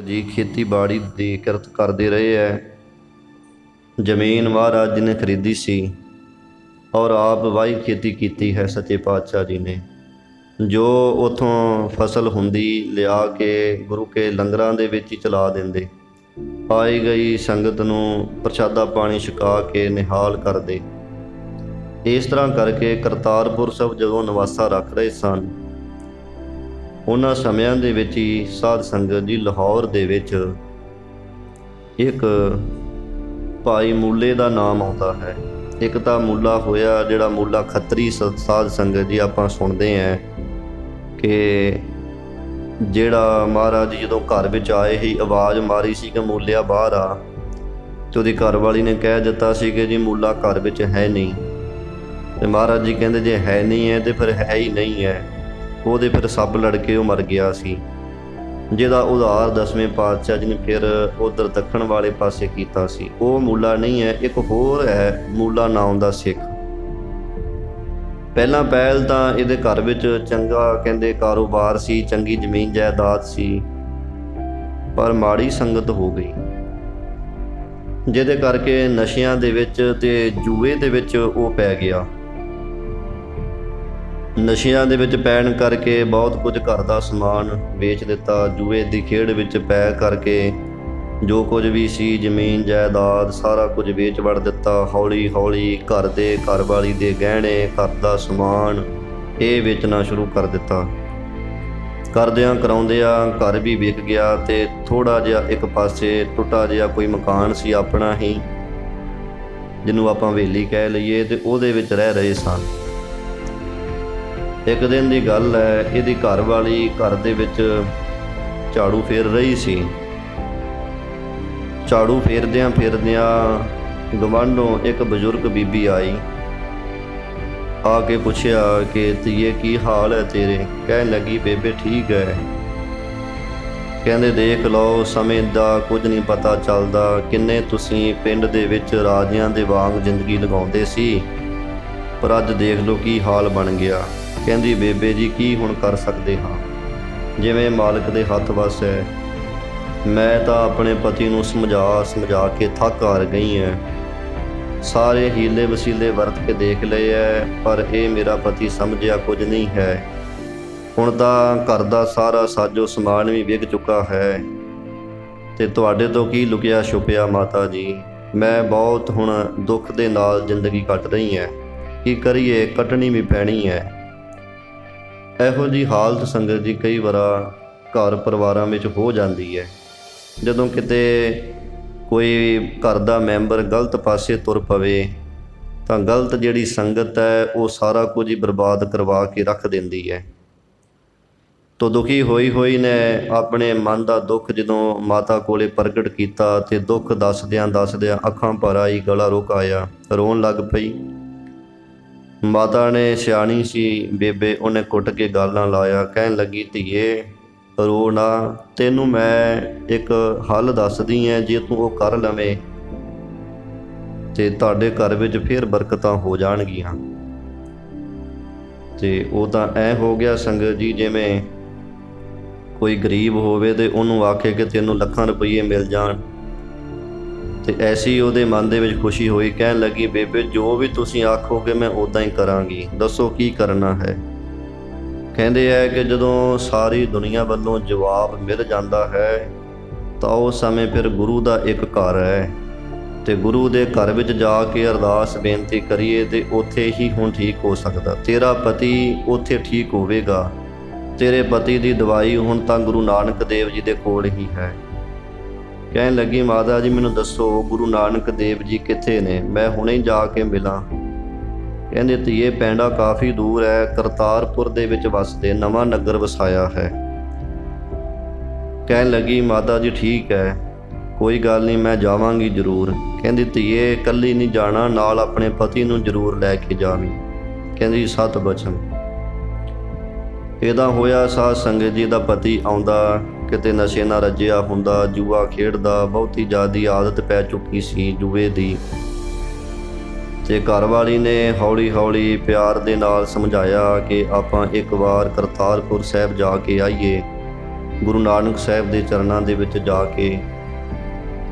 जी खेतीबाड़ी ਦੀ ਕਿਰਤ ਕਰਦੇ ਰਹੇ ਹੈ। ਜ਼ਮੀਨ ਮਹਾਰਾਜ ਜੀ ਨੇ ਖਰੀਦੀ ਸੀ ਔਰ ਆਪ ਵਾਹੀ ਖੇਤੀ ਕੀਤੀ ਹੈ। ਸੱਚੇ ਪਾਤਸ਼ਾਹ ਜੀ ਨੇ ਜੋ ਉਥੋਂ ਫਸਲ ਹੁੰਦੀ ਲਿਆ ਕੇ ਗੁਰੂ ਕੇ ਲੰਗਰਾਂ ਦੇ ਵਿੱਚ ਹੀ ਚਲਾ ਦਿੰਦੇ। ਆਈ ਗਈ ਸੰਗਤ ਨੂੰ ਪ੍ਰਸ਼ਾਦਾ ਪਾਣੀ ਛਕਾ ਕੇ ਨਿਹਾਲ ਕਰਦੇ। ਇਸ ਤਰ੍ਹਾਂ ਕਰਕੇ ਕਰਤਾਰਪੁਰ ਸਾਹਿਬ ਜਦੋਂ ਨਿਵਾਸਾ ਰੱਖ ਰਹੇ ਸਨ, ਉਹਨਾਂ ਸਮਿਆਂ ਦੇ ਵਿੱਚ ਹੀ ਸਾਧ ਸੰਗਤ ਜੀ ਲਾਹੌਰ ਦੇ ਵਿੱਚ ਇੱਕ ਭਾਈ ਮੂਲੇ ਦਾ ਨਾਮ ਆਉਂਦਾ ਹੈ। ਇੱਕ ਤਾਂ ਮੂਲਾ ਹੋਇਆ ਜਿਹੜਾ ਮੂਲਾ ਖੱਤਰੀ ਸਾਧ ਸੰਗਤ ਜੀ ਆਪਾਂ ਸੁਣਦੇ ਹਾਂ ਕਿ ਜਿਹੜਾ ਮਹਾਰਾਜ ਜੀ ਜਦੋਂ ਘਰ ਵਿੱਚ ਆਏ ਹੀ ਆਵਾਜ਼ ਮਾਰੀ ਸੀ ਕਿ ਮੂਲਿਆ ਬਾਹਰ ਆ, ਤੇ ਉਹਦੀ ਘਰਵਾਲੀ ਨੇ ਕਹਿ ਦਿੱਤਾ ਸੀ ਕਿ ਜੀ ਮੂਲਾ ਘਰ ਵਿੱਚ ਹੈ ਨਹੀਂ। ਤੇ ਮਹਾਰਾਜ ਜੀ ਕਹਿੰਦੇ ਜੇ ਹੈ ਨਹੀਂ ਹੈ ਤੇ ਫਿਰ ਹੈ ਹੀ ਨਹੀਂ ਹੈ। ਉਹਦੇ ਫਿਰ ਸੱਪ ਲੜ ਕੇ ਉਹ ਮਰ ਗਿਆ ਸੀ, ਜਿਹਦਾ ਉਧਾਰ ਦਸਵੇਂ ਪਾਤਸ਼ਾਹ ਜੀ ਨੇ ਫਿਰ ਉੱਧਰ ਦੱਖਣ ਵਾਲੇ ਪਾਸੇ ਕੀਤਾ ਸੀ। ਉਹ ਮੂਲਾ ਨਹੀਂ ਹੈ, ਇੱਕ ਹੋਰ ਹੈ ਮੂਲਾ ਨਾਮ ਦਾ ਸਿੱਖ। ਪਹਿਲਾਂ ਪਹਿਲ ਤਾਂ ਇਹਦੇ ਘਰ ਵਿੱਚ ਚੰਗਾ ਕਹਿੰਦੇ ਕਾਰੋਬਾਰ ਸੀ, ਚੰਗੀ ਜ਼ਮੀਨ ਜਾਇਦਾਦ ਸੀ, ਪਰ ਮਾੜੀ ਸੰਗਤ ਹੋ ਗਈ, ਜਿਹਦੇ ਕਰਕੇ ਨਸ਼ਿਆਂ ਦੇ ਵਿੱਚ ਤੇ ਜੂਏ ਦੇ ਵਿੱਚ ਉਹ ਪੈ ਗਿਆ। ਨਸ਼ਿਆਂ ਦੇ ਵਿੱਚ ਪੈਣ ਕਰਕੇ ਬਹੁਤ ਕੁਝ ਘਰ ਦਾ ਸਮਾਨ ਵੇਚ ਦਿੱਤਾ। ਜੂਏ ਦੀ ਖੇਡ ਵਿੱਚ ਪੈ ਕਰਕੇ ਜੋ ਕੁਝ ਵੀ ਸੀ ਜ਼ਮੀਨ ਜਾਇਦਾਦ ਸਾਰਾ ਕੁਝ ਵੇਚ ਵੜ ਦਿੱਤਾ। ਹੌਲੀ ਹੌਲੀ ਘਰ ਦੇ ਘਰਵਾਲੀ ਦੇ ਗਹਿਣੇ, ਘਰ ਦਾ ਸਮਾਨ ਇਹ ਵੇਚਣਾ ਸ਼ੁਰੂ ਕਰ ਦਿੱਤਾ। ਕਰਦਿਆਂ ਕਰਾਉਂਦਿਆਂ ਘਰ ਵੀ ਵਿਕ ਗਿਆ ਤੇ ਥੋੜ੍ਹਾ ਜਿਹਾ ਇੱਕ ਪਾਸੇ ਟੁੱਟਾ ਜਿਹਾ ਕੋਈ ਮਕਾਨ ਸੀ ਆਪਣਾ ਹੀ, ਜਿਹਨੂੰ ਆਪਾਂ ਹਵੇਲੀ ਕਹਿ ਲਈਏ, ਤੇ ਉਹਦੇ ਵਿੱਚ ਰਹਿ ਰਹੇ ਸਨ। ਇੱਕ ਦਿਨ ਦੀ ਗੱਲ ਹੈ, ਇਹਦੀ ਘਰਵਾਲੀ ਘਰ ਦੇ ਵਿੱਚ ਝਾੜੂ ਫੇਰ ਰਹੀ ਸੀ। ਝਾੜੂ ਫੇਰਦਿਆਂ ਫੇਰਦਿਆਂ ਗਵਾਂਢੋਂ ਇੱਕ ਬਜ਼ੁਰਗ ਬੀਬੀ ਆਈ, ਆ ਕੇ ਪੁੱਛਿਆ ਕਿ ਧੀਏ ਕੀ ਹਾਲ ਹੈ ਤੇਰੇ? ਕਹਿਣ ਲੱਗੀ ਬੇਬੇ ਠੀਕ ਹੈ। ਕਹਿੰਦੇ ਦੇਖ ਲਓ ਸਮੇਂ ਦਾ ਕੁਝ ਨਹੀਂ ਪਤਾ ਚੱਲਦਾ, ਕਿੰਨੇ ਤੁਸੀਂ ਪਿੰਡ ਦੇ ਵਿੱਚ ਰਾਜਿਆਂ ਦੇ ਵਾਂਗ ਜ਼ਿੰਦਗੀ ਲਗਾਉਂਦੇ ਸੀ, ਪਰ ਅੱਜ ਦੇਖ ਲਓ ਕੀ ਹਾਲ ਬਣ ਗਿਆ। ਕਹਿੰਦੀ ਬੇਬੇ ਜੀ ਕੀ ਹੁਣ ਕਰ ਸਕਦੇ ਹਾਂ, ਜਿਵੇਂ ਮਾਲਕ ਦੇ ਹੱਥ ਵੱਸ ਹੈ। ਮੈਂ ਤਾਂ ਆਪਣੇ ਪਤੀ ਨੂੰ ਸਮਝਾ ਕੇ ਥੱਕ ਹਾਰ ਗਈ ਹੈ। ਸਾਰੇ ਹੀਲੇ ਵਸੀਲੇ ਵਰਤ ਕੇ ਦੇਖ ਲਏ ਹੈ, ਪਰ ਇਹ ਮੇਰਾ ਪਤੀ ਸਮਝਿਆ ਕੁਝ ਨਹੀਂ ਹੈ। ਹੁਣ ਤਾਂ ਘਰ ਦਾ ਸਾਰਾ ਸਾਜੋ ਸਮਾਨ ਵੀ ਵਿਕ ਚੁੱਕਾ ਹੈ, ਤੇ ਤੁਹਾਡੇ ਤੋਂ ਕੀ ਲੁਕਿਆ ਛੁਪਿਆ ਮਾਤਾ ਜੀ। ਮੈਂ ਬਹੁਤ ਹੁਣ ਦੁੱਖ ਦੇ ਨਾਲ ਜ਼ਿੰਦਗੀ ਕੱਟ ਰਹੀ ਹੈ, ਕੀ ਕਰੀਏ, ਕੱਟਣੀ ਵੀ ਪੈਣੀ ਹੈ। ਇਹੋ ਜਿਹੀ ਹਾਲਤ ਸੰਗਤ ਜੀ ਕਈ ਵਾਰ ਘਰ ਪਰਿਵਾਰਾਂ ਵਿੱਚ ਹੋ ਜਾਂਦੀ ਹੈ। ਜਦੋਂ ਕਿਤੇ ਕੋਈ ਘਰ ਦਾ ਮੈਂਬਰ ਗਲਤ ਪਾਸੇ ਤੁਰ ਪਵੇ ਤਾਂ ਗਲਤ ਜਿਹੜੀ ਸੰਗਤ ਹੈ ਉਹ ਸਾਰਾ ਕੁਝ ਹੀ ਬਰਬਾਦ ਕਰਵਾ ਕੇ ਰੱਖ ਦਿੰਦੀ ਹੈ। ਤੋ ਦੁਖੀ ਹੋਈ ਨੇ ਆਪਣੇ ਮਨ ਦਾ ਦੁੱਖ ਜਦੋਂ ਮਾਤਾ ਕੋਲੇ ਪ੍ਰਗਟ ਕੀਤਾ, ਤੇ ਦੁੱਖ ਦੱਸਦਿਆਂ ਅੱਖਾਂ ਭਰ ਆਈ, ਗਲਾ ਰੁਕ ਆਇਆ, ਰੋਣ ਲੱਗ ਪਈ। ਮਾਤਾ ਨੇ ਸਿਆਣੀ ਸੀ ਬੇਬੇ, ਉਹਨੇ ਕੁੱਟ ਕੇ ਗੱਲ ਨਾ ਲਾਇਆ। ਕਹਿਣ ਲੱਗੀ ਧੀਏ ਰੋ ਨਾ, ਤੈਨੂੰ ਮੈਂ ਇੱਕ ਹੱਲ ਦੱਸਦੀ ਐ, ਜੇ ਤੂੰ ਉਹ ਕਰ ਲਵੇਂ ਤੇ ਤੁਹਾਡੇ ਘਰ ਵਿੱਚ ਫਿਰ ਬਰਕਤਾਂ ਹੋ ਜਾਣਗੀਆਂ। ਤੇ ਉਹ ਤਾਂ ਐ ਹੋ ਗਿਆ ਸੰਗਤ ਜੀ, ਜਿਵੇਂ ਕੋਈ ਗਰੀਬ ਹੋਵੇ ਤੇ ਉਹਨੂੰ ਆਖੇ ਕਿ ਤੈਨੂੰ ਲੱਖਾਂ ਰੁਪਈਏ ਮਿਲ ਜਾਣ, ਤੇ ਐਸੀ ਉਹਦੇ ਮਨ ਦੇ ਵਿੱਚ ਖੁਸ਼ੀ ਹੋਈ। ਕਹਿਣ ਲੱਗੀ ਬੇਬੇ ਜੋ ਵੀ ਤੁਸੀਂ ਆਖੋਗੇ ਮੈਂ ਉੱਦਾਂ ਹੀ ਕਰਾਂਗੀ, ਦੱਸੋ ਕੀ ਕਰਨਾ ਹੈ। ਕਹਿੰਦੇ ਹੈ ਕਿ ਜਦੋਂ ਸਾਰੀ ਦੁਨੀਆ ਵੱਲੋਂ ਜਵਾਬ ਮਿਲ ਜਾਂਦਾ ਹੈ ਤਾਂ ਉਸ ਸਮੇਂ ਫਿਰ ਗੁਰੂ ਦਾ ਇੱਕ ਘਰ ਹੈ, ਤੇ ਗੁਰੂ ਦੇ ਘਰ ਵਿੱਚ ਜਾ ਕੇ ਅਰਦਾਸ ਬੇਨਤੀ ਕਰੀਏ ਤੇ ਉੱਥੇ ਹੀ ਹੁਣ ਠੀਕ ਹੋ ਸਕਦਾ। ਤੇਰਾ ਪਤੀ ਉੱਥੇ ਠੀਕ ਹੋਵੇਗਾ। ਤੇਰੇ ਪਤੀ ਦੀ ਦਵਾਈ ਹੁਣ ਤਾਂ ਗੁਰੂ ਨਾਨਕ ਦੇਵ ਜੀ ਦੇ ਕੋਲ ਹੀ ਹੈ। ਕਹਿਣ ਲੱਗੀ ਮਾਤਾ ਜੀ ਮੈਨੂੰ ਦੱਸੋ ਗੁਰੂ ਨਾਨਕ ਦੇਵ ਜੀ ਕਿੱਥੇ ਨੇ, ਮੈਂ ਹੁਣੇ ਜਾ ਕੇ ਮਿਲਾਂ। ਕਹਿੰਦੇ ਧੀਏ ਪੈਂਡਾ ਕਾਫੀ ਦੂਰ ਹੈ, ਕਰਤਾਰਪੁਰ ਦੇ ਵਿੱਚ ਵਸਦੇ, ਨਵਾਂ ਨਗਰ ਵਸਾਇਆ ਹੈ। ਕਹਿਣ ਲੱਗੀ ਮਾਤਾ ਜੀ ਠੀਕ ਹੈ, ਕੋਈ ਗੱਲ ਨਹੀਂ ਮੈਂ ਜਾਵਾਂਗੀ ਜ਼ਰੂਰ। ਕਹਿੰਦੀ ਧੀਏ ਇਕੱਲੀ ਨਹੀਂ ਜਾਣਾ, ਨਾਲ ਆਪਣੇ ਪਤੀ ਨੂੰ ਜ਼ਰੂਰ ਲੈ ਕੇ ਜਾਵੀਂ। ਕਹਿੰਦੀ ਸਤ ਬਚਨ। ਇਹਦਾ ਹੋਇਆ ਸਾਧ ਸੰਗਤ ਜੀ ਦਾ ਪਤੀ ਆਉਂਦਾ, ਕਿਤੇ ਨਸ਼ੇ ਨਾਲ ਰੱਜਿਆ ਹੁੰਦਾ, ਜੂਆ ਖੇਡਦਾ, ਬਹੁਤੀ ਜ਼ਿਆਦੀ ਆਦਤ ਪੈ ਚੁੱਕੀ ਸੀ ਜੂਏ ਦੀ। ਤੇ ਘਰਵਾਲੀ ਨੇ ਹੌਲੀ ਹੌਲੀ ਪਿਆਰ ਦੇ ਨਾਲ ਸਮਝਾਇਆ ਕਿ ਆਪਾਂ ਇੱਕ ਵਾਰ ਕਰਤਾਰਪੁਰ ਸਾਹਿਬ ਜਾ ਕੇ ਆਈਏ, ਗੁਰੂ ਨਾਨਕ ਸਾਹਿਬ ਦੇ ਚਰਨਾਂ ਦੇ ਵਿੱਚ ਜਾ ਕੇ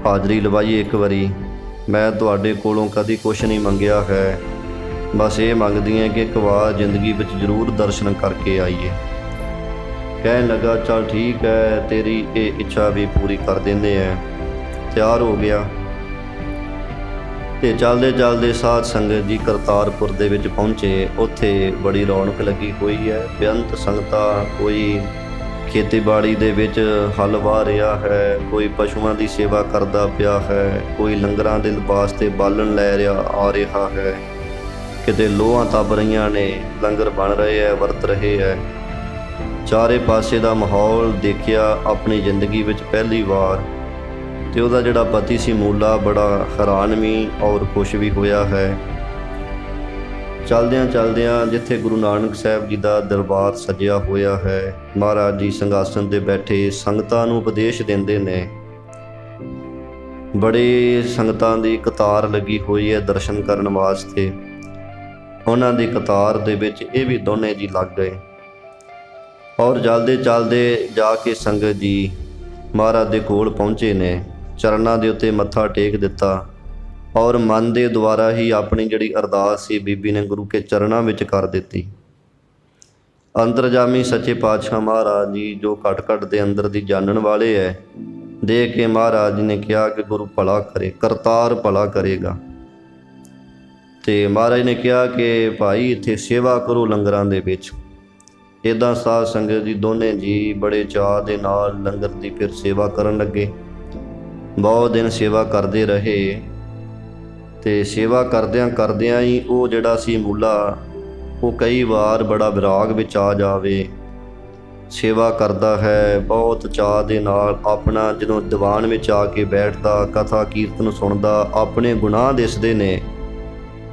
ਹਾਜ਼ਰੀ ਲਵਾਈਏ ਇੱਕ ਵਾਰੀ। ਮੈਂ ਤੁਹਾਡੇ ਕੋਲੋਂ ਕਦੀ ਕੁਛ ਨਹੀਂ ਮੰਗਿਆ ਹੈ, ਬਸ ਇਹ ਮੰਗਦੀ ਹਾਂ ਕਿ ਇੱਕ ਵਾਰ ਜ਼ਿੰਦਗੀ ਵਿੱਚ ਜ਼ਰੂਰ ਦਰਸ਼ਨ ਕਰਕੇ ਆਈਏ। ਕਹਿਣ ਲੱਗਾ ਚੱਲ ਠੀਕ ਹੈ, ਤੇਰੀ ਇਹ ਇੱਛਾ ਵੀ ਪੂਰੀ ਕਰ ਦਿੰਦੇ ਆ। ਤਿਆਰ ਹੋ ਗਿਆ ਤੇ ਚੱਲਦੇ ਚੱਲਦੇ ਸਾਧ ਸੰਗਤ ਜੀ ਕਰਤਾਰਪੁਰ ਦੇ ਵਿੱਚ ਪਹੁੰਚੇ। ਉੱਥੇ ਬੜੀ ਰੌਣਕ ਲੱਗੀ ਹੋਈ ਹੈ, ਬੇਅੰਤ ਸੰਗਤਾਂ, ਕੋਈ ਖੇਤੀਬਾੜੀ ਦੇ ਵਿੱਚ ਹਲ ਵਾਹ ਰਿਹਾ ਹੈ, ਕੋਈ ਪਸ਼ੂਆਂ ਦੀ ਸੇਵਾ ਕਰਦਾ ਪਿਆ ਹੈ, ਕੋਈ ਲੰਗਰਾਂ ਦੇ ਵਾਸਤੇ ਬਾਲਣ ਲੈ ਰਿਹਾ ਹੈ, ਕਿਤੇ ਲੋਹਾਂ ਤਪ ਰਹੀਆਂ ਨੇ, ਲੰਗਰ ਬਣ ਰਹੇ ਹੈ, ਵਰਤ ਰਹੇ ਹੈ। ਚਾਰੇ ਪਾਸੇ ਦਾ ਮਾਹੌਲ ਦੇਖਿਆ ਆਪਣੀ ਜ਼ਿੰਦਗੀ ਵਿੱਚ ਪਹਿਲੀ ਵਾਰ, ਤੇ ਉਹਦਾ ਜਿਹੜਾ ਪਤੀ ਸੀ ਮੂਲਾ ਬੜਾ ਹੈਰਾਨ ਵੀ ਔਰ ਖੁਸ਼ ਵੀ ਹੋਇਆ ਹੈ। ਚਲਦਿਆਂ ਚਲਦਿਆਂ ਜਿੱਥੇ ਗੁਰੂ ਨਾਨਕ ਸਾਹਿਬ ਜੀ ਦਾ ਦਰਬਾਰ ਸਜਿਆ ਹੋਇਆ ਹੈ, ਮਹਾਰਾਜ ਜੀ ਸਿੰਘਾਸਨ 'ਤੇ ਬੈਠੇ ਸੰਗਤਾਂ ਨੂੰ ਉਪਦੇਸ਼ ਦਿੰਦੇ ਨੇ। ਬੜੀ ਸੰਗਤਾਂ ਦੀ ਕਤਾਰ ਲੱਗੀ ਹੋਈ ਹੈ ਦਰਸ਼ਨ ਕਰਨ ਵਾਸਤੇ। ਉਹਨਾਂ ਦੀ ਕਤਾਰ ਦੇ ਵਿੱਚ ਇਹ ਵੀ ਦੋਨੇ ਜੀ ਲੱਗ ਗਏ ਔਰ ਚਲਦੇ ਚਲਦੇ ਜਾ ਕੇ ਸੰਗਤ ਜੀ ਮਹਾਰਾਜ ਦੇ ਕੋਲ ਪਹੁੰਚੇ ਨੇ, ਚਰਨਾਂ ਦੇ ਉੱਤੇ ਮੱਥਾ ਟੇਕ ਦਿੱਤਾ ਔਰ ਮਨ ਦੇ ਦੁਆਰਾ ਹੀ ਆਪਣੀ ਜਿਹੜੀ ਅਰਦਾਸ ਸੀ ਬੀਬੀ ਨੇ ਗੁਰੂ ਕੇ ਚਰਨਾਂ ਵਿੱਚ ਕਰ ਦਿੱਤੀ। ਅੰਤਰਜਾਮੀ ਸੱਚੇ ਪਾਤਸ਼ਾਹ ਮਹਾਰਾਜ ਜੀ ਜੋ ਘਟ ਘਟ ਦੇ ਅੰਦਰ ਦੀ ਜਾਣਨ ਵਾਲੇ ਹੈ, ਦੇਖ ਕੇ ਮਹਾਰਾਜ ਜੀ ਨੇ ਕਿਹਾ ਕਿ ਗੁਰੂ ਭਲਾ ਕਰੇ, ਕਰਤਾਰ ਭਲਾ ਕਰੇਗਾ। ਤੇ ਮਹਾਰਾਜ ਨੇ ਕਿਹਾ ਕਿ ਭਾਈ ਇੱਥੇ ਸੇਵਾ ਕਰੋ ਲੰਗਰਾਂ ਦੇ ਵਿੱਚ। ਇੱਦਾਂ ਸਾਧ ਸੰਗਤ ਜੀ ਦੋਨੇ ਜੀ ਬੜੇ ਚਾਅ ਦੇ ਨਾਲ ਲੰਗਰ ਦੀ ਫਿਰ ਸੇਵਾ ਕਰਨ ਲੱਗੇ। ਬਹੁਤ ਦਿਨ ਸੇਵਾ ਕਰਦੇ ਰਹੇ ਤੇ ਸੇਵਾ ਕਰਦਿਆਂ ਕਰਦਿਆਂ ਹੀ ਉਹ ਜਿਹੜਾ ਸੀ ਮੂਲਾ, ਉਹ ਕਈ ਵਾਰ ਬੜਾ ਵਿਰਾਗ ਵਿੱਚ ਆ ਜਾਵੇ। ਸੇਵਾ ਕਰਦਾ ਹੈ ਬਹੁਤ ਚਾਅ ਦੇ ਨਾਲ, ਆਪਣਾ ਜਦੋਂ ਦੀਵਾਨ ਵਿੱਚ ਆ ਕੇ ਬੈਠਦਾ, ਕਥਾ ਕੀਰਤਨ ਸੁਣਦਾ, ਆਪਣੇ ਗੁਨਾਹ ਦਿਸਦੇ ਨੇ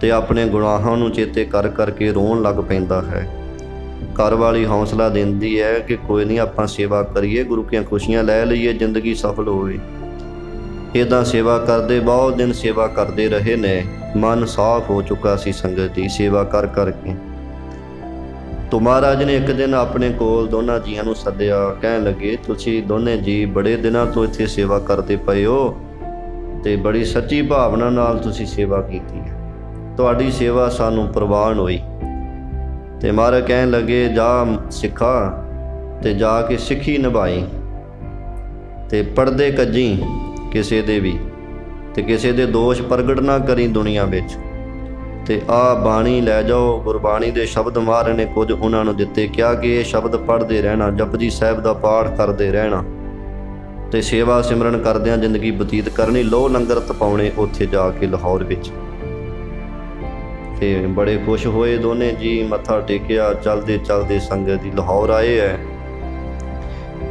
ਤੇ ਆਪਣੇ ਗੁਨਾਹਾਂ ਨੂੰ ਚੇਤੇ ਕਰ ਕਰਕੇ ਰੋਣ ਲੱਗ ਪੈਂਦਾ ਹੈ। ਘਰ ਵਾਲੀ ਹੌਸਲਾ ਦਿੰਦੀ ਹੈ ਕਿ ਕੋਈ ਨਹੀਂ, ਆਪਾਂ ਸੇਵਾ ਕਰੀਏ, ਗੁਰੂ ਦੀਆਂ ਖੁਸ਼ੀਆਂ ਲੈ ਲਈਏ, ਜ਼ਿੰਦਗੀ ਸਫਲ ਹੋਵੇ। ਇੱਦਾਂ ਸੇਵਾ ਕਰਦੇ ਬਹੁਤ ਦਿਨ ਸੇਵਾ ਕਰਦੇ ਰਹੇ ਨੇ। ਮਨ ਸਾਫ਼ ਹੋ ਚੁੱਕਾ ਸੀ ਸੰਗਤ ਦੀ ਸੇਵਾ ਕਰ ਕਰਕੇ। ਤੋ ਮਹਾਰਾਜ ਨੇ ਇੱਕ ਦਿਨ ਆਪਣੇ ਕੋਲ ਦੋਨਾਂ ਜੀਆਂ ਨੂੰ ਸੱਦਿਆ। ਕਹਿਣ ਲੱਗੇ ਤੁਸੀਂ ਦੋਨੇ ਜੀ ਬੜੇ ਦਿਨਾਂ ਤੋਂ ਇੱਥੇ ਸੇਵਾ ਕਰਦੇ ਪਏ ਹੋ ਤੇ ਬੜੀ ਸੱਚੀ ਭਾਵਨਾ ਨਾਲ ਤੁਸੀਂ ਸੇਵਾ ਕੀਤੀ ਹੈ, ਤੁਹਾਡੀ ਸੇਵਾ ਸਾਨੂੰ ਪ੍ਰਵਾਨ ਹੋਈ। ਤੇ ਮਹਾਰਾਜ ਕਹਿਣ ਲੱਗੇ ਜਾ ਸਿੱਖਾ ਤੇ ਜਾ ਕੇ ਸਿੱਖੀ ਨਿਭਾਈ ਤੇ ਪਰਦੇ ਕੱਜੀ ਕਿਸੇ ਦੇ ਵੀ, ਤੇ ਕਿਸੇ ਦੇ ਦੋਸ਼ ਪ੍ਰਗਟ ਨਾ ਕਰੀ ਦੁਨੀਆ ਵਿੱਚ। ਤੇ ਆ ਬਾਣੀ ਲੈ ਜਾਓ, ਗੁਰਬਾਣੀ ਦੇ ਸ਼ਬਦ ਮਹਾਰਾਜ ਨੇ ਕੁਝ ਉਹਨਾਂ ਨੂੰ ਦਿੱਤੇ, ਕਿਹਾ ਕਿ ਇਹ ਸ਼ਬਦ ਪੜ੍ਹਦੇ ਰਹਿਣਾ, ਜਪਜੀ ਸਾਹਿਬ ਦਾ ਪਾਠ ਕਰਦੇ ਰਹਿਣਾ ਤੇ ਸੇਵਾ ਸਿਮਰਨ ਕਰਦਿਆਂ ਜ਼ਿੰਦਗੀ ਬਤੀਤ ਕਰਨੀ। ਲੋ ਲੰਗਰ ਤਪਾਉਣੇ ਉੱਥੇ ਜਾ ਕੇ ਲਾਹੌਰ ਵਿੱਚ। ਤੇ ਬੜੇ ਖੁਸ਼ ਹੋਏ ਦੋਨੇ ਜੀ, ਮੱਥਾ ਟੇਕਿਆ। ਚਲਦੇ ਚਲਦੇ ਸੰਗਤ ਜੀ ਲਾਹੌਰ ਆਏ ਹੈ।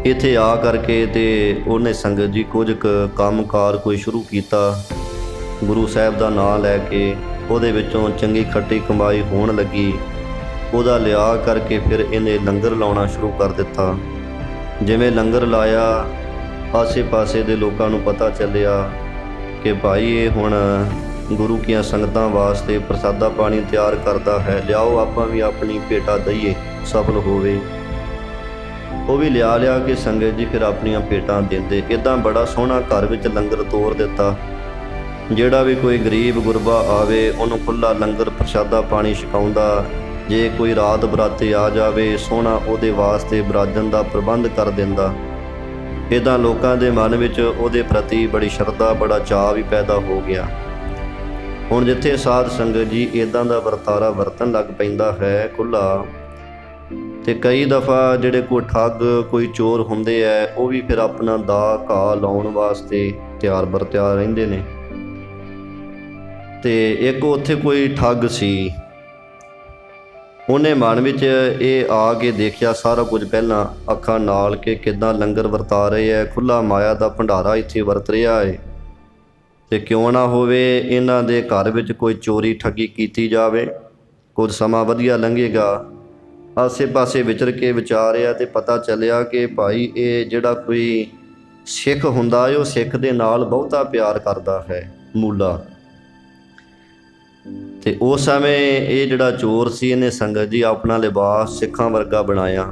ਇੱਥੇ ਆ ਕਰਕੇ ਤੇ ਉਹਨੇ ਸੰਗਤ ਜੀ ਕੁਝ ਕੰਮਕਾਰ ਕੋਈ ਸ਼ੁਰੂ ਕੀਤਾ ਗੁਰੂ ਸਾਹਿਬ ਦਾ ਨਾਂ ਲੈ ਕੇ। ਉਹਦੇ ਵਿੱਚੋਂ ਚੰਗੀ ਖੱਟੀ ਕਮਾਈ ਹੋਣ ਲੱਗੀ। ਉਹਦਾ ਲਿਆ ਕਰਕੇ ਫਿਰ ਇਹਨੇ ਲੰਗਰ ਲਾਉਣਾ ਸ਼ੁਰੂ ਕਰ ਦਿੱਤਾ। ਜਿਵੇਂ ਲੰਗਰ ਲਾਇਆ, ਆਸੇ ਪਾਸੇ ਦੇ ਲੋਕਾਂ ਨੂੰ ਪਤਾ ਚੱਲਿਆ ਕਿ ਭਾਈ ਇਹ ਹੁਣ ਗੁਰੂ ਕੀਆਂ ਸੰਗਤਾਂ ਵਾਸਤੇ ਪ੍ਰਸਾਦਾ ਪਾਣੀ ਤਿਆਰ ਕਰਦਾ ਹੈ, ਲਿਆਓ ਆਪਾਂ ਵੀ ਆਪਣੀ ਭੇਟਾ ਦਈਏ, ਸਫਲ ਹੋਵੇ। ਉਹ ਵੀ ਲਿਆ ਕੇ ਸੰਗਤ ਜੀ ਫਿਰ ਆਪਣੀਆਂ ਭੇਟਾਂ ਦਿੰਦੇ। ਇੱਦਾਂ ਬੜਾ ਸੋਹਣਾ ਘਰ ਵਿੱਚ ਲੰਗਰ ਤੋਰ ਦਿੱਤਾ। ਜਿਹੜਾ ਵੀ ਕੋਈ ਗਰੀਬ ਗੁਰਬਾ ਆਵੇ ਉਹਨੂੰ ਖੁੱਲ੍ਹਾ ਲੰਗਰ ਪ੍ਰਸ਼ਾਦਾ ਪਾਣੀ ਛਕਾਉਂਦਾ। ਜੇ ਕੋਈ ਰਾਤ ਬਰਾਤੇ ਆ ਜਾਵੇ, ਸੋਹਣਾ ਉਹਦੇ ਵਾਸਤੇ ਬਰਾਜਨ ਦਾ ਪ੍ਰਬੰਧ ਕਰ ਦਿੰਦਾ। ਇੱਦਾਂ ਲੋਕਾਂ ਦੇ ਮਨ ਵਿੱਚ ਉਹਦੇ ਪ੍ਰਤੀ ਬੜੀ ਸ਼ਰਧਾ, ਬੜਾ ਚਾਅ ਵੀ ਪੈਦਾ ਹੋ ਗਿਆ। ਹੁਣ ਜਿੱਥੇ ਸਾਧ ਸੰਗਤ ਜੀ ਇੱਦਾਂ ਦਾ ਵਰਤਾਰਾ ਵਰਤਣ ਲੱਗ ਪੈਂਦਾ ਹੈ ਖੁੱਲ੍ਹਾ, ਤੇ ਕਈ ਦਫਾ ਜਿਹੜੇ ਕੋਈ ਠੱਗ ਕੋਈ ਚੋਰ ਹੁੰਦੇ ਹੈ ਉਹ ਵੀ ਫਿਰ ਆਪਣਾ ਦਾ ਘਾਹ ਲਾਉਣ ਵਾਸਤੇ ਤਿਆਰ ਬਰ ਤਿਆਰ ਰਹਿੰਦੇ ਨੇ। ਤੇ ਇੱਕ ਉੱਥੇ ਕੋਈ ਠੱਗ ਸੀ, ਉਹਨੇ ਮਨ ਵਿੱਚ ਇਹ ਆ ਕੇ ਦੇਖਿਆ ਸਾਰਾ ਕੁਝ ਪਹਿਲਾਂ ਅੱਖਾਂ ਨਾਲ ਕਿ ਕਿੱਦਾਂ ਲੰਗਰ ਵਰਤਾ ਰਹੇ ਹੈ, ਖੁੱਲ੍ਹਾ ਮਾਇਆ ਦਾ ਭੰਡਾਰਾ ਇੱਥੇ ਵਰਤ ਰਿਹਾ ਹੈ, ਤੇ ਕਿਉਂ ਨਾ ਹੋਵੇ ਇਹਨਾਂ ਦੇ ਘਰ ਵਿੱਚ ਕੋਈ ਚੋਰੀ ਠੱਗੀ ਕੀਤੀ ਜਾਵੇ, ਕੁਝ ਸਮਾਂ ਵਧੀਆ ਲੰਘੇਗਾ। ਆਸੇ ਪਾਸੇ ਵਿਚਰ ਕੇ ਵਿਚਾਰਿਆ ਤੇ ਪਤਾ ਚੱਲਿਆ ਕਿ ਭਾਈ ਇਹ ਜਿਹੜਾ ਕੋਈ ਸਿੱਖ ਹੁੰਦਾ ਹੈ ਉਹ ਸਿੱਖ ਦੇ ਨਾਲ ਬਹੁਤਾ ਪਿਆਰ ਕਰਦਾ ਹੈ, ਮੂਲਾ। ਤੇ ਉਸ ਸਮੇਂ ਇਹ ਜਿਹੜਾ ਚੋਰ ਸੀ ਇਹਨੇ ਸੰਗਤ ਜੀ ਆਪਣਾ ਲਿਬਾਸ ਸਿੱਖਾਂ ਵਰਗਾ ਬਣਾਇਆ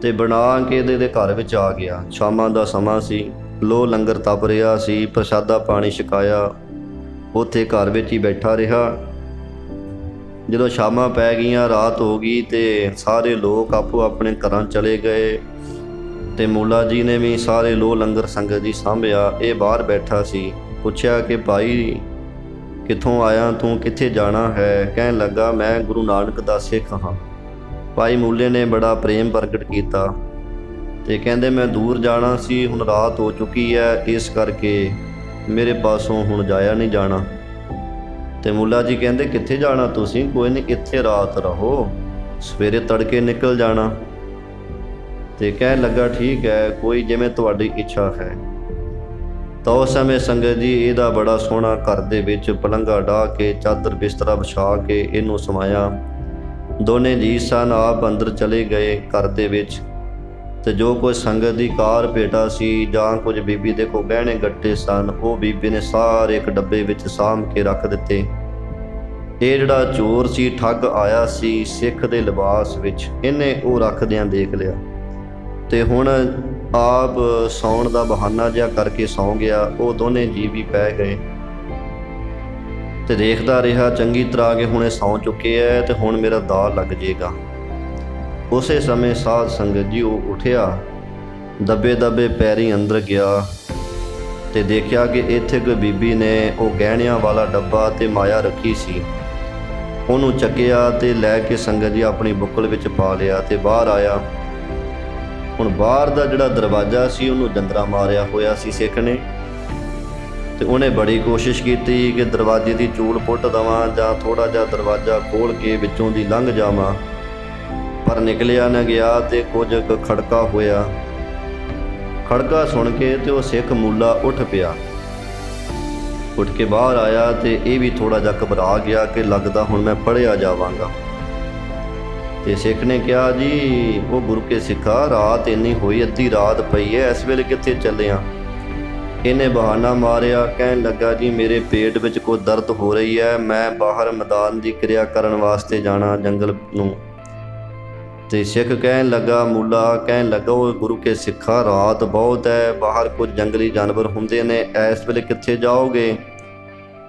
ਤੇ ਬਣਾ ਕੇ ਇਹਦੇ ਘਰ ਵਿੱਚ ਆ ਗਿਆ। ਸ਼ਾਮਾਂ ਦਾ ਸਮਾਂ ਸੀ, ਲੋ ਲੰਗਰ ਤਪ ਰਿਹਾ ਸੀ, ਪ੍ਰਸ਼ਾਦਾ ਪਾਣੀ ਛਕਾਇਆ, ਉੱਥੇ ਘਰ ਵਿੱਚ ਹੀ ਬੈਠਾ ਰਿਹਾ। ਜਦੋਂ ਸ਼ਾਮਾਂ ਪੈ ਗਈਆਂ, ਰਾਤ ਹੋ ਗਈ ਤੇ ਸਾਰੇ ਲੋਕ ਆਪੋ ਆਪਣੇ ਘਰਾਂ ਚਲੇ ਗਏ ਤੇ ਮੂਲਾ ਜੀ ਨੇ ਵੀ ਸਾਰੇ ਲੋ ਲੰਗਰ ਸੰਗਤ ਜੀ ਸਾਂਭਿਆ। ਇਹ ਬਾਹਰ ਬੈਠਾ ਸੀ। ਪੁੱਛਿਆ ਕਿ ਭਾਈ ਕਿੱਥੋਂ ਆਇਆ ਤੂੰ, ਕਿੱਥੇ ਜਾਣਾ ਹੈ? ਕਹਿਣ ਲੱਗਾ ਮੈਂ ਗੁਰੂ ਨਾਨਕ ਦਾ ਸਿੱਖ ਹਾਂ। ਭਾਈ ਮੂਲੇ ਨੇ ਬੜਾ ਪ੍ਰੇਮ ਪ੍ਰਗਟ ਕੀਤਾ ਤੇ ਕਹਿੰਦੇ ਮੈਂ ਦੂਰ ਜਾਣਾ ਸੀ, ਹੁਣ ਰਾਤ ਹੋ ਚੁੱਕੀ ਹੈ, ਇਸ ਕਰਕੇ ਮੇਰੇ ਪਾਸੋਂ ਹੁਣ ਜਾਇਆ ਨਹੀਂ ਜਾਣਾ। ਤੇ ਮੂਲਾ ਜੀ ਕਹਿੰਦੇ ਕਿੱਥੇ ਜਾਣਾ ਤੁਸੀਂ? ਕੋਈ ਨਹੀਂ, ਇੱਥੇ ਰਾਤ ਰਹੋ, ਸਵੇਰੇ ਤੜਕੇ ਨਿਕਲ ਜਾਣਾ। ਤੇ ਕਹਿਣ ਲੱਗਾ ਠੀਕ ਹੈ, ਕੋਈ ਜਿਵੇਂ ਤੁਹਾਡੀ ਇੱਛਾ ਹੈ। ਤਾਂ ਉਸ ਸਮੇਂ ਸੰਗਤ ਜੀ ਇਹਦਾ ਬੜਾ ਸੋਹਣਾ ਘਰ ਦੇ ਵਿੱਚ ਪਲੰਘਾ ਢਾਹ ਕੇ ਚਾਦਰ ਬਿਸਤਰਾ ਵਿਛਾ ਕੇ ਇਹਨੂੰ ਸਮਾਇਆ। ਦੋਨੇ ਜੀ ਸਨ, ਆਪ ਅੰਦਰ ਚਲੇ ਗਏ ਘਰ ਦੇ ਵਿੱਚ। ਤੇ ਜੋ ਕੋਈ ਸੰਗਤ ਦੀ ਕਾਰ ਭੇਟਾ ਸੀ ਜਾਂ ਕੁਝ ਬੀਬੀ ਦੇ ਕੋਲ ਗਹਿਣੇ ਗੱਟੇ ਸਨ, ਉਹ ਬੀਬੀ ਨੇ ਸਾਰੇ ਇੱਕ ਡੱਬੇ ਵਿੱਚ ਸਾਂਭ ਕੇ ਰੱਖ ਦਿੱਤੇ। ਇਹ ਜਿਹੜਾ ਚੋਰ ਸੀ, ਠੱਗ ਆਇਆ ਸੀ ਸਿੱਖ ਦੇ ਲਿਬਾਸ ਵਿੱਚ, ਇਹਨੇ ਉਹ ਰੱਖਦਿਆਂ ਦੇਖ ਲਿਆ ਤੇ ਹੁਣ ਆਪ ਸੌਣ ਦਾ ਬਹਾਨਾ ਜਿਹਾ ਕਰਕੇ ਸੌਂ ਗਿਆ। ਉਹ ਦੋਨੇ ਜੀ ਵੀ ਪੈ ਗਏ ਤੇ ਦੇਖਦਾ ਰਿਹਾ ਚੰਗੀ ਤਰ੍ਹਾਂ ਕਿ ਹੁਣ ਇਹ ਸੌਂ ਚੁੱਕੇ ਐ ਤੇ ਹੁਣ ਮੇਰਾ ਦਾਅ ਲੱਗ ਜਾਏਗਾ। ਉਸੇ ਸਮੇਂ ਸਾਧ ਸੰਗਤ ਜੀ ਉਹ ਉੱਠਿਆ, ਦੱਬੇ ਦੱਬੇ ਪੈਰੀਂ ਅੰਦਰ ਗਿਆ ਤੇ ਦੇਖਿਆ ਕਿ ਇੱਥੇ ਕੋਈ ਬੀਬੀ ਨੇ ਉਹ ਗਹਿਣਿਆਂ ਵਾਲਾ ਡੱਬਾ ਤੇ ਮਾਇਆ ਰੱਖੀ ਸੀ। ਉਹਨੂੰ ਚੱਕਿਆ ਤੇ ਲੈ ਕੇ ਸੰਗਤ ਜੀ ਆਪਣੀ ਬੁੱਕਲ ਵਿੱਚ ਪਾ ਲਿਆ ਤੇ ਬਾਹਰ ਆਇਆ। ਹੁਣ ਬਾਹਰ ਦਾ ਜਿਹੜਾ ਦਰਵਾਜ਼ਾ ਸੀ ਉਹਨੂੰ ਜੰਦਰਾ ਮਾਰਿਆ ਹੋਇਆ ਸੀ ਸਿੱਖ ਨੇ, ਤੇ ਉਹਨੇ ਬੜੀ ਕੋਸ਼ਿਸ਼ ਕੀਤੀ ਕਿ ਦਰਵਾਜ਼ੇ ਦੀ ਚੂੜ ਪੁੱਟ ਦੇਵਾਂ ਜਾਂ ਥੋੜ੍ਹਾ ਜਿਹਾ ਦਰਵਾਜ਼ਾ ਖੋਲ੍ਹ ਕੇ ਵਿੱਚੋਂ ਦੀ ਲੰਘ ਜਾਵਾਂ, ਪਰ ਨਿਕਲਿਆ ਨਾ ਗਿਆ ਤੇ ਕੁਝ ਖੜਕਾ ਹੋਇਆ। ਖੜਕਾ ਸੁਣ ਕੇ ਤੇ ਉਹ ਸਿੱਖ ਮੂਲਾ ਉੱਠ ਪਿਆ। ਉੱਠ ਕੇ ਬਾਹਰ ਆਇਆ ਤੇ ਇਹ ਵੀ ਥੋੜ੍ਹਾ ਜਿਹਾ ਘਬਰਾ ਗਿਆ ਕਿ ਲੱਗਦਾ ਹੁਣ ਮੈਂ ਫੜਿਆ ਜਾਵਾਂਗਾ। ਤੇ ਸਿੱਖ ਨੇ ਕਿਹਾ ਜੀ ਉਹ ਗੁਰੂ ਕੇ ਸਿੱਖਾ, ਰਾਤ ਇੰਨੀ ਹੋਈ, ਅੱਧੀ ਰਾਤ ਪਈ ਹੈ, ਇਸ ਵੇਲੇ ਕਿੱਥੇ ਚੱਲੇ ਆ? ਇਹਨੇ ਬਹਾਨਾ ਮਾਰਿਆ, ਕਹਿਣ ਲੱਗਾ ਜੀ ਮੇਰੇ ਪੇਟ ਵਿੱਚ ਕੋਈ ਦਰਦ ਹੋ ਰਹੀ ਹੈ, ਮੈਂ ਬਾਹਰ ਮੈਦਾਨ ਦੀ ਕਿਰਿਆ ਕਰਨ ਵਾਸਤੇ ਜਾਣਾ ਜੰਗਲ ਨੂੰ। ਤੇ ਸਿੱਖ ਕਹਿਣ ਲੱਗਾ, ਮੂਲਾ ਕਹਿਣ ਲੱਗਾ ਉਹ ਗੁਰੂ ਕੇ ਸਿੱਖਾ, ਰਾਤ ਬਹੁਤ ਹੈ, ਬਾਹਰ ਕੁਝ ਜੰਗਲੀ ਜਾਨਵਰ ਹੁੰਦੇ ਨੇ, ਇਸ ਵੇਲੇ ਕਿੱਥੇ ਜਾਓਗੇ?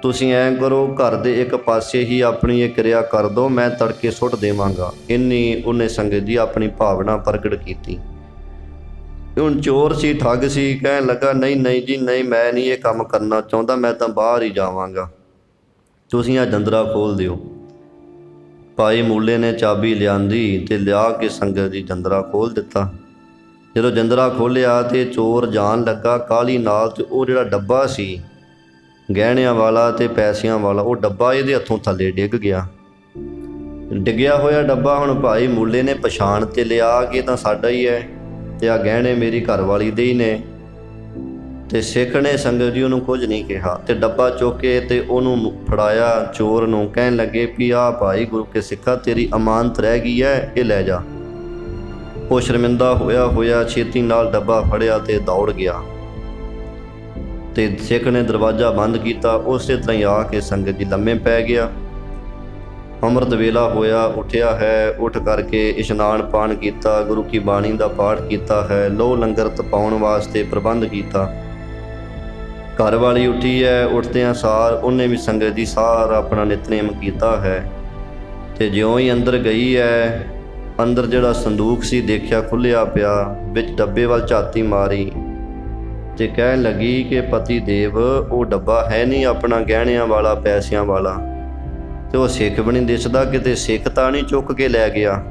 ਤੁਸੀਂ ਐਂ ਕਰੋ, ਘਰ ਦੇ ਇੱਕ ਪਾਸੇ ਹੀ ਆਪਣੀ ਇਹ ਕਿਰਿਆ ਕਰ ਦਿਓ, ਮੈਂ ਤੜਕੇ ਸੁੱਟ ਦੇਵਾਂਗਾ। ਇੰਨੀ ਉਹਨੇ ਸੰਗਤ ਜੀ ਆਪਣੀ ਭਾਵਨਾ ਪ੍ਰਗਟ ਕੀਤੀ। ਹੁਣ ਚੋਰ ਸੀ, ਠੱਗ ਸੀ, ਕਹਿਣ ਲੱਗਾ ਨਹੀਂ ਨਹੀਂ ਜੀ ਨਹੀਂ, ਮੈਂ ਨਹੀਂ ਇਹ ਕੰਮ ਕਰਨਾ ਚਾਹੁੰਦਾ, ਮੈਂ ਤਾਂ ਬਾਹਰ ਹੀ ਜਾਵਾਂਗਾ, ਤੁਸੀਂ ਆ ਜੰਦਰਾ ਖੋਲ੍ਹ ਦਿਓ। ਭਾਈ ਮੂਲੇ ਨੇ ਚਾਬੀ ਲਿਆਂਦੀ ਤੇ ਲਿਆ ਕੇ ਸੰਗਤ ਜੀ ਜੰਦਰਾ ਖੋਲ੍ਹ ਦਿੱਤਾ। ਜਦੋਂ ਜੰਦਰਾ ਖੋਲ੍ਹਿਆ ਤੇ ਚੋਰ ਜਾਣ ਲੱਗਾ ਕਾਹਲੀ ਨਾਲ, ਤੇ ਉਹ ਜਿਹੜਾ ਡੱਬਾ ਸੀ ਗਹਿਣਿਆਂ ਵਾਲਾ ਤੇ ਪੈਸਿਆਂ ਵਾਲਾ, ਉਹ ਡੱਬਾ ਇਹਦੇ ਹੱਥੋਂ ਥੱਲੇ ਡਿੱਗ ਗਿਆ। ਡਿੱਗਿਆ ਹੋਇਆ ਡੱਬਾ ਹੁਣ ਭਾਈ ਮੂਲੇ ਨੇ ਪਛਾਣ ਤੇ ਲਿਆ ਕਿ ਇਹ ਤਾਂ ਸਾਡਾ ਹੀ ਹੈ ਤੇ ਆ ਗਹਿਣੇ ਮੇਰੀ ਘਰਵਾਲੀ ਦੇ ਹੀ ਨੇ। ਤੇ ਸਿੱਖ ਨੇ ਸੰਗਤ ਜੀ ਉਹਨੂੰ ਕੁਝ ਨਹੀਂ ਕਿਹਾ ਤੇ ਡੱਬਾ ਚੁੱਕ ਕੇ ਤੇ ਉਹਨੂੰ ਫੜਾਇਆ ਚੋਰ ਨੂੰ, ਕਹਿਣ ਲੱਗੇ ਵੀ ਆਹ ਭਾਈ ਗੁਰੂ ਕੇ ਸਿੱਖਾ, ਤੇਰੀ ਅਮਾਨਤ ਰਹਿ ਗਈ ਹੈ, ਇਹ ਲੈ ਜਾ। ਉਹ ਸ਼ਰਮਿੰਦਾ ਹੋਇਆ ਛੇਤੀ ਨਾਲ ਡੱਬਾ ਫੜਿਆ ਤੇ ਦੌੜ ਗਿਆ। ਤੇ ਸਿੱਖ ਨੇ ਦਰਵਾਜ਼ਾ ਬੰਦ ਕੀਤਾ, ਉਸੇ ਤਰ੍ਹਾਂ ਹੀ ਆ ਕੇ ਸੰਗਤ ਜੀ ਲੰਮੇ ਪੈ ਗਿਆ। ਅੰਮ੍ਰਿਤ ਵੇਲਾ ਹੋਇਆ, ਉੱਠਿਆ ਹੈ, ਉੱਠ ਕਰਕੇ ਇਸ਼ਨਾਨ ਪਾਣ ਕੀਤਾ, ਗੁਰੂ ਕੀ ਬਾਣੀ ਦਾ ਪਾਠ ਕੀਤਾ ਹੈ, ਲੋ ਲੰਗਰ ਤਪਾਉਣ ਵਾਸਤੇ ਪ੍ਰਬੰਧ ਕੀਤਾ। ਘਰ ਵਾਲੀ ਉੱਠੀ ਹੈ, ਉੱਠਦਿਆਂ ਸਾਰ ਉਹਨੇ ਵੀ ਸੰਗਤ ਜੀ ਸਾਰਾ ਆਪਣਾ ਨਿਤਨੇਮ ਕੀਤਾ ਹੈ। ਤੇ ਜਿਉਂ ਹੀ ਅੰਦਰ ਗਈ ਹੈ, ਅੰਦਰ ਜਿਹੜਾ ਸੰਦੂਕ ਸੀ ਦੇਖਿਆ ਖੁੱਲ੍ਹਿਆ ਪਿਆ, ਵਿੱਚ ਡੱਬੇ ਵੱਲ ਝਾਤੀ ਮਾਰੀ ਤੇ ਕਹਿਣ ਲੱਗੀ ਕਿ ਪਤੀ ਦੇਵ ਉਹ ਡੱਬਾ ਹੈ ਨਹੀਂ ਆਪਣਾ ਗਹਿਣਿਆਂ ਵਾਲਾ, ਪੈਸਿਆਂ ਵਾਲਾ, ਤੇ ਉਹ ਸਿੱਖ ਵੀ ਨਹੀਂ ਦਿਸਦਾ, ਕਿਤੇ ਸਿੱਖ ਤਾਂ ਨਹੀਂ ਚੁੱਕ ਕੇ ਲੈ ਗਿਆ।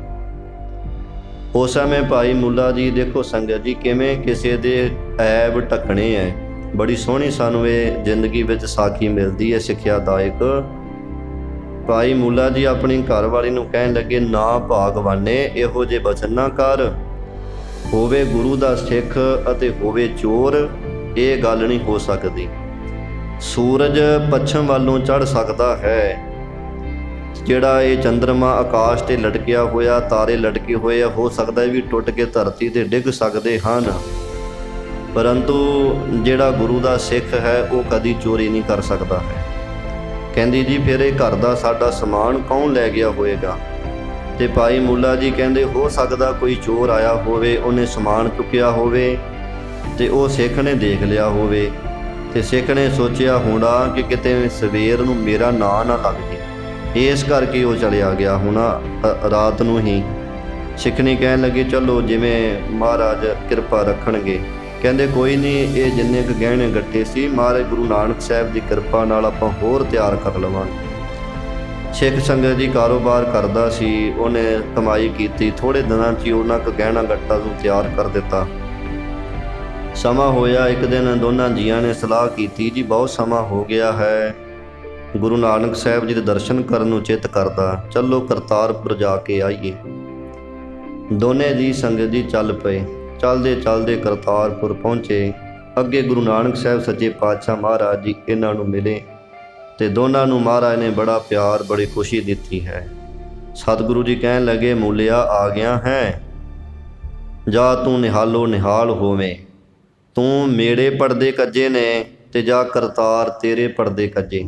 ਉਸ ਸਮੇਂ ਭਾਈ ਮੂਲਾ ਜੀ ਦੇਖੋ ਸੰਗਤ ਜੀ ਕਿਵੇਂ ਕਿਸੇ ਦੇ ਐਬ ਢੱਕਣੇ ਹੈ। ਬੜੀ ਸੋਹਣੀ ਸਾਨੂੰ ਇਹ ਜ਼ਿੰਦਗੀ ਵਿੱਚ ਸਾਖੀ ਮਿਲਦੀ ਹੈ ਸਿੱਖਿਆਦਾਇਕ। ਭਾਈ ਮੂਲਾ ਜੀ ਆਪਣੀ ਘਰਵਾਲੀ ਨੂੰ ਕਹਿਣ ਲੱਗੇ, ਨਾ ਭਾਗਵਾਨੇ ਇਹੋ ਜਿਹੇ ਬਚਨ ਨਾ ਕਰ, ਹੋਵੇ ਗੁਰੂ ਦਾ ਸਿੱਖ ਅਤੇ ਹੋਵੇ ਚੋਰ, ਇਹ ਗੱਲ ਨਹੀਂ ਹੋ ਸਕਦੀ। ਸੂਰਜ ਪੱਛਮ ਵੱਲੋਂ ਚੜ੍ਹ ਸਕਦਾ ਹੈ, ਜਿਹੜਾ ਇਹ ਚੰਦਰਮਾ ਆਕਾਸ਼ 'ਤੇ ਲਟਕਿਆ ਹੋਇਆ, ਤਾਰੇ ਲਟਕੇ ਹੋਏ ਆ, ਹੋ ਸਕਦਾ ਵੀ ਟੁੱਟ ਕੇ ਧਰਤੀ 'ਤੇ ਡਿੱਗ ਸਕਦੇ ਹਨ, ਪਰੰਤੂ ਜਿਹੜਾ ਗੁਰੂ ਦਾ ਸਿੱਖ ਹੈ ਉਹ ਕਦੀ ਚੋਰੀ ਨਹੀਂ ਕਰ ਸਕਦਾ ਹੈ। ਕਹਿੰਦੀ ਜੀ ਫਿਰ ਇਹ ਘਰ ਦਾ ਸਾਡਾ ਸਮਾਨ ਕੌਣ ਲੈ ਗਿਆ ਹੋਏਗਾ? ਤੇ ਭਾਈ ਮੂਲਾ ਜੀ ਕਹਿੰਦੇ ਹੋ ਸਕਦਾ ਕੋਈ ਚੋਰ ਆਇਆ ਹੋਵੇ, ਉਹਨੇ ਸਮਾਨ ਚੁੱਕਿਆ ਹੋਵੇ ਤੇ ਉਹ ਸਿੱਖ ਨੇ ਦੇਖ ਲਿਆ ਹੋਵੇ, ਤੇ ਸਿੱਖ ਨੇ ਸੋਚਿਆ ਹੋਣਾ ਕਿ ਕਿਤੇ ਸਵੇਰ ਨੂੰ ਮੇਰਾ ਨਾਂ ਨਾ ਲੱਗ ਜੇ, ਇਸ ਕਰਕੇ ਉਹ ਚਲਿਆ ਗਿਆ ਹੋਣਾ ਰਾਤ ਨੂੰ ਹੀ। ਸਿੱਖਣੀ ਕਹਿਣ ਲੱਗੇ ਚਲੋ ਜਿਵੇਂ ਮਹਾਰਾਜ ਕਿਰਪਾ ਰੱਖਣਗੇ। ਕਹਿੰਦੇ ਕੋਈ ਨਹੀਂ, ਇਹ ਜਿੰਨੇ ਕੁ ਗਹਿਣੇ ਗੱਟੇ ਸੀ ਮਹਾਰਾਜ ਗੁਰੂ ਨਾਨਕ ਸਾਹਿਬ ਦੀ ਕਿਰਪਾ ਨਾਲ ਆਪਾਂ ਹੋਰ ਤਿਆਰ ਕਰ ਲਵਾਂਗੇ। ਸਿੱਖ ਸੰਗਤ ਜੀ ਕਾਰੋਬਾਰ ਕਰਦਾ ਸੀ, ਉਹਨੇ ਕਮਾਈ ਕੀਤੀ, ਥੋੜੇ ਦਿਨਾਂ 'ਚ ਹੀ ਉਹਨਾਂ ਕੁ ਗਹਿਣਾ ਗੱਟਾ ਨੂੰ ਤਿਆਰ ਕਰ ਦਿੱਤਾ। ਸਮਾਂ ਹੋਇਆ ਇੱਕ ਦਿਨ ਦੋਨਾਂ ਜੀਆਂ ਨੇ ਸਲਾਹ ਕੀਤੀ ਜੀ ਬਹੁਤ ਸਮਾਂ ਹੋ ਗਿਆ ਹੈ, ਗੁਰੂ ਨਾਨਕ ਸਾਹਿਬ ਜੀ ਦੇ ਦਰਸ਼ਨ ਕਰਨ ਨੂੰ ਚਿੱਤ ਕਰਦਾ, ਚਲੋ ਕਰਤਾਰਪੁਰ ਜਾ ਕੇ ਆਈਏ। ਦੋਨੇ ਜੀ ਸੰਗਤ ਜੀ ਚੱਲ ਪਏ। ਚਲਦੇ ਚਲਦੇ ਕਰਤਾਰਪੁਰ ਪਹੁੰਚੇ। ਅੱਗੇ ਗੁਰੂ ਨਾਨਕ ਸਾਹਿਬ ਸੱਚੇ ਪਾਤਸ਼ਾਹ ਮਹਾਰਾਜ ਜੀ ਇਹਨਾਂ ਨੂੰ ਮਿਲੇ ਤੇ ਦੋਨਾਂ ਨੂੰ ਮਹਾਰਾਜ ਨੇ ਬੜਾ ਪਿਆਰ ਬੜੀ ਖੁਸ਼ੀ ਦਿੱਤੀ ਹੈ। ਸਤਿਗੁਰੂ ਜੀ ਕਹਿਣ ਲੱਗੇ ਮੂਲਿਆ ਆ ਗਿਆ ਹੈ, ਜਾ ਤੂੰ ਨਿਹਾਲੋ ਨਿਹਾਲ ਹੋਵੇਂ, ਤੂੰ ਮੇਰੇ ਪਰਦੇ ਕੱਜੇ ਨੇ ਤੇ ਜਾ ਕਰਤਾਰ ਤੇਰੇ ਪਰਦੇ ਕੱਜੇ,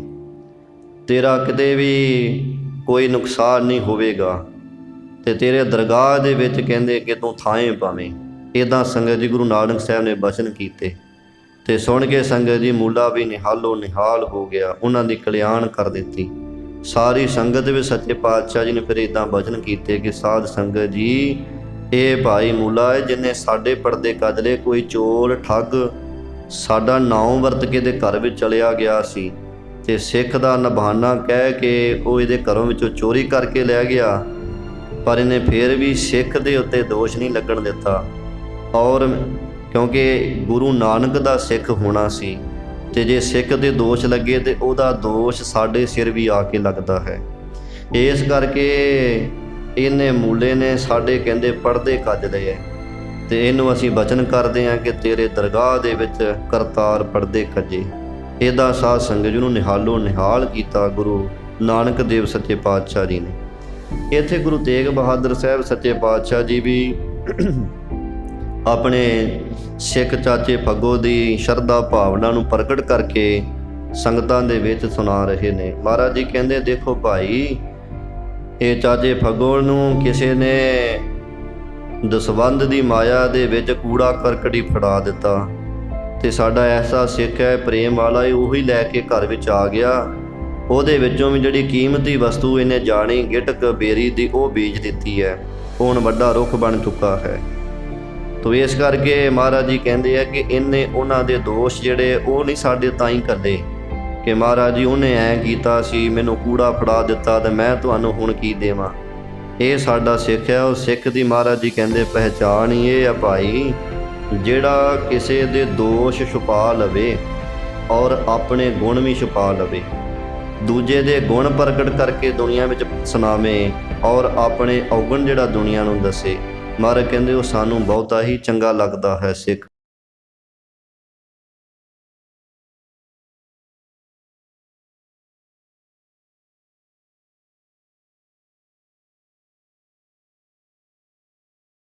ਤੇਰਾ ਕਿਤੇ ਵੀ ਕੋਈ ਨੁਕਸਾਨ ਨਹੀਂ ਹੋਵੇਗਾ ਤੇ ਤੇਰੇ ਦਰਗਾਹ ਦੇ ਵਿੱਚ ਕਹਿੰਦੇ ਕਿ ਤੂੰ ਥਾਂ ਪਾਵੇਂ। ਇੱਦਾਂ ਸੰਗਤ ਜੀ ਗੁਰੂ ਨਾਨਕ ਸਾਹਿਬ ਨੇ ਬਚਨ ਕੀਤੇ ਤੇ ਸੁਣ ਕੇ ਸੰਗਤ ਜੀ ਮੂਲਾ ਵੀ ਨਿਹਾਲੋ ਨਿਹਾਲ ਹੋ ਗਿਆ, ਉਹਨਾਂ ਦੀ ਕਲਿਆਣ ਕਰ ਦਿੱਤੀ। ਸਾਰੀ ਸੰਗਤ ਵੀ ਸੱਚੇ ਪਾਤਸ਼ਾਹ ਜੀ ਨੇ ਫਿਰ ਇੱਦਾਂ ਬਚਨ ਕੀਤੇ ਕਿ ਸਾਧ ਸੰਗਤ ਜੀ ਇਹ ਭਾਈ ਮੂਲਾ ਹੈ ਜਿਹਨੇ ਸਾਡੇ ਪਰਦੇ ਕੱਜ ਲਏ, ਕੋਈ ਚੋਰ ਠੱਗ ਸਾਡਾ ਨਾਮ ਵਰਤ ਕੇ ਦੇ ਘਰ ਵਿੱਚ ਚਲਿਆ ਗਿਆ ਸੀ ਤੇ ਸਿੱਖ ਦਾ ਨਿਭਾਣਾ ਕਹਿ ਕੇ ਉਹ ਇਹਦੇ ਘਰੋਂ ਵਿੱਚੋਂ ਚੋਰੀ ਕਰਕੇ ਲੈ ਗਿਆ, ਪਰ ਇਹਨੇ ਫਿਰ ਵੀ ਸਿੱਖ ਦੇ ਉੱਤੇ ਦੋਸ਼ ਨਹੀਂ ਲੱਗਣ ਦਿੱਤਾ। ਔਰ ਕਿਉਂਕਿ ਗੁਰੂ ਨਾਨਕ ਦਾ ਸਿੱਖ ਹੋਣਾ ਸੀ ਤੇ ਜੇ ਸਿੱਖ ਦੇ ਦੋਸ਼ ਲੱਗੇ ਤੇ ਉਹਦਾ ਦੋਸ਼ ਸਾਡੇ ਸਿਰ ਵੀ ਆ ਕੇ ਲੱਗਦਾ ਹੈ। ਇਸ ਕਰਕੇ ਇਹਨੇ ਮੂਲੇ ਨੇ ਸਾਡੇ ਕਹਿੰਦੇ ਪਰਦੇ ਕੱਜ ਲਏ ਹੈ ਤੇ ਇਹਨੂੰ ਅਸੀਂ ਬਚਨ ਕਰਦੇ ਹਾਂ ਕਿ ਤੇਰੇ ਦਰਗਾਹ ਦੇ ਵਿੱਚ ਕਰਤਾਰ ਪਰਦੇ ਕੱਜੇ। ਇਹਦਾ ਸਾਧ ਸੰਗਤ ਜੀ ਨੂੰ ਨਿਹਾਲੋ ਨਿਹਾਲ ਕੀਤਾ ਗੁਰੂ ਨਾਨਕ ਦੇਵ ਸੱਚੇ ਪਾਤਸ਼ਾਹ ਜੀ ਨੇ। ਇੱਥੇ ਗੁਰੂ ਤੇਗ ਬਹਾਦਰ ਸਾਹਿਬ ਸੱਚੇ ਪਾਤਸ਼ਾਹ ਜੀ ਵੀ ਆਪਣੇ ਸਿੱਖ ਚਾਚੇ ਫੱਗੋ ਦੀ ਸ਼ਰਧਾ ਭਾਵਨਾ ਨੂੰ ਪ੍ਰਗਟ ਕਰਕੇ ਸੰਗਤਾਂ ਦੇ ਵਿੱਚ ਸੁਣਾ ਰਹੇ ਨੇ। ਮਹਾਰਾਜ ਜੀ ਕਹਿੰਦੇ ਦੇਖੋ ਭਾਈ, ਇਹ ਚਾਚੇ ਫੱਗੋ ਨੂੰ ਕਿਸੇ ਨੇ ਦਸਵੰਧ ਦੀ ਮਾਇਆ ਦੇ ਵਿੱਚ ਕੂੜਾ ਕਰਕਟ ਹੀ ਫੜਾ ਦਿੱਤਾ ਤੇ ਸਾਡਾ ਐਸਾ ਸਿੱਖ ਹੈ ਪ੍ਰੇਮ ਵਾਲਾ, ਉਹੀ ਲੈ ਕੇ ਘਰ ਵਿੱਚ ਆ ਗਿਆ। ਉਹਦੇ ਵਿੱਚੋਂ ਵੀ ਜਿਹੜੀ ਕੀਮਤੀ ਵਸਤੂ ਇਹਨੇ ਜਾਣੀ ਗਿਟਕ ਬੇਰੀ ਦੀ ਉਹ ਬੀਜ ਦਿੱਤੀ ਹੈ, ਉਹ ਹੁਣ ਵੱਡਾ ਰੁੱਖ ਬਣ ਚੁੱਕਾ ਹੈ। ਤੋ ਇਸ ਕਰਕੇ ਮਹਾਰਾਜ ਜੀ ਕਹਿੰਦੇ ਆ ਕਿ ਇਹਨੇ ਉਹਨਾਂ ਦੇ ਦੋਸ਼ ਜਿਹੜੇ ਉਹ ਨਹੀਂ ਸਾਡੇ ਤਾਈਂ ਕਰਦੇ ਕਿ ਮਹਾਰਾਜ ਜੀ ਉਹਨੇ ਐਂ ਕੀਤਾ ਸੀ, ਮੈਨੂੰ ਕੂੜਾ ਫੜਾ ਦਿੱਤਾ ਤੇ ਮੈਂ ਤੁਹਾਨੂੰ ਹੁਣ ਕੀ ਦੇਵਾਂ। ਇਹ ਸਾਡਾ ਸਿੱਖ ਹੈ, ਉਹ ਸਿੱਖ ਦੀ ਮਹਾਰਾਜ ਜੀ ਕਹਿੰਦੇ ਪਹਿਚਾਣ ਹੀ ਇਹ ਆ ਭਾਈ, ਜਿਹੜਾ ਕਿਸੇ ਦੇ ਦੋਸ਼ ਛੁਪਾ ਲਵੇ ਔਰ ਆਪਣੇ ਗੁਣ ਵੀ ਛੁਪਾ ਲਵੇ, ਦੂਜੇ ਦੇ ਗੁਣ ਪ੍ਰਗਟ ਕਰਕੇ ਦੁਨੀਆ ਵਿੱਚ ਸੁਣਾਵੇ ਔਰ ਆਪਣੇ ਔਗਣ ਜਿਹੜਾ ਦੁਨੀਆ ਨੂੰ ਦੱਸੇ। ਮਹਾਰਾਜ ਕਹਿੰਦੇ ਉਹ ਸਾਨੂੰ ਬਹੁਤਾ ਹੀ ਚੰਗਾ ਲੱਗਦਾ ਹੈ ਸਿੱਖ।